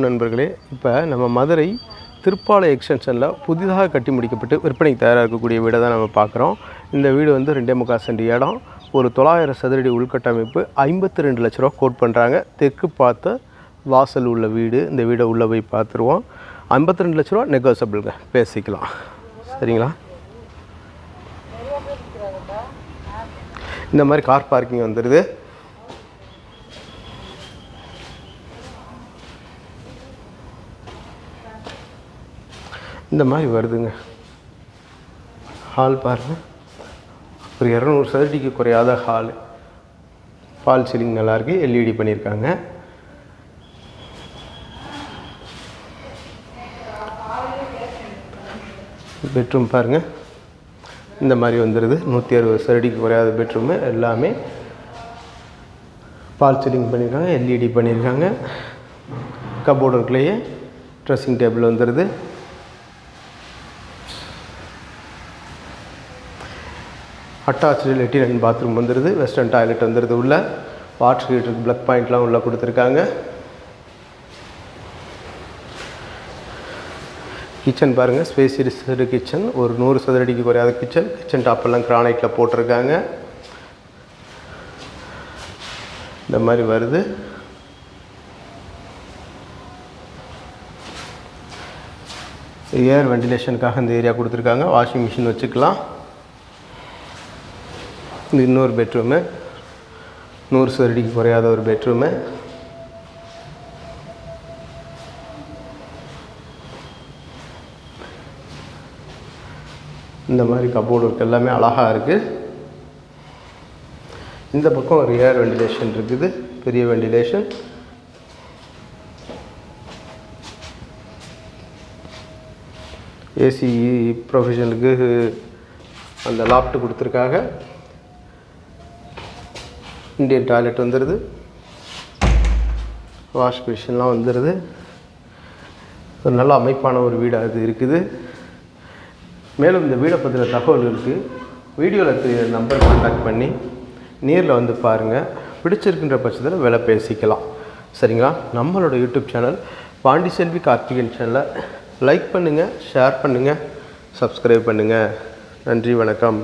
நண்பர்களே, இப்போ நம்ம மதுரை திருப்பாலை எக்ஸ்டென்ஷனில் புதிதாக கட்டி முடிக்கப்பட்டு விற்பனைக்கு தயாராக இருக்கக்கூடிய வீடை தான் நம்ம பார்க்குறோம். இந்த வீடு வந்து 2.25 சென்ட் இடம், ஒரு 900 சதுரடி உள்கட்டமைப்பு, 52 லட்ச ரூபா கோட் பண்ணுறாங்க. தெற்கு பார்த்த வாசல் உள்ள வீடு. இந்த வீடை உள்ளே போய் பார்த்துருவோம். 52 லட்ச ரூபா நெகோசபிள்ங்க, பேசிக்கலாம். சரிங்களா? இந்த மாதிரி கார் பார்க்கிங் வந்துடுது. இந்த மாதிரி வருதுங்க. ஹால் பாருங்கள், ஒரு 200 சதுரடிக்கு குறையாத ஹால். ஃபால் சீலிங் நல்லாயிருக்கு, எல்இடி பண்ணியிருக்காங்க. பெட்ரூம் பாருங்கள், இந்த மாதிரி வந்துடுது. 160 சதுரடிக்கு குறையாத பெட்ரூமு. எல்லாமே ஃபால் சீலிங் பண்ணியிருக்காங்க, எல்இடி பண்ணியிருக்காங்க. கபோர்டு இருக்குள்ளேயே ட்ரெஸ்ஸிங் டேபிள் வந்துடுது. அட்டாச்சு லெட்டின் அண்ட் பாத்ரூம் வந்துடுது. வெஸ்டர்ன் டாய்லெட் வந்துடுது. உள்ள வாட்டர் ஹீட்டருக்கு ப்ளக் பாயிண்ட்லாம் உள்ளே கொடுத்துருக்காங்க. கிச்சன் பாருங்கள், ஸ்பேசியஸ் கிச்சன். ஒரு 100 சதுரடிக்கு குறையாத கிச்சன். கிச்சன் டாப்பெல்லாம் கிரானைட்டில் போட்டிருக்காங்க. இந்த மாதிரி வருது. ஏர் வெண்டிலேஷனுக்காக இந்த ஏரியா கொடுத்துருக்காங்க. வாஷிங் மிஷின் வச்சுக்கலாம். இது இன்னொரு பெட்ரூமு, 100 சதுரடிக்கு குறையாத ஒரு பெட்ரூமு. இந்த மாதிரி கபோர்டு ஒர்க் எல்லாமே அழகாக இருக்குது. இந்த பக்கம் ஒரு ஏர் வெண்டிலேஷன் இருக்குது, பெரிய வெண்டிலேஷன். ஏசி ப்ரொவிஷனுக்கு அந்த லாஃப்ட் கொடுத்துருக்காங்க. இந்தியன் டாய்லெட் வந்துடுது. வாஷ் மிஷின்லாம் வந்துடுது. ஒரு நல்ல அமைப்பான ஒரு வீடாக இது இருக்குது. மேலும் இந்த வீடை பற்றின தகவல்களுக்கு வீடியோவில் தெரிய நம்பர் கான்டாக்ட் பண்ணி நேரில் வந்து பாருங்கள். பிடிச்சிருக்கின்ற பட்சத்தில் விலை பேசிக்கலாம். சரிங்களா? நம்மளோட யூடியூப் சேனல் பாண்டிச்செல்வி கார்த்திகேயன் சேனலை லைக் பண்ணுங்கள், ஷேர் பண்ணுங்கள், சப்ஸ்கிரைப் பண்ணுங்கள். நன்றி, வணக்கம்.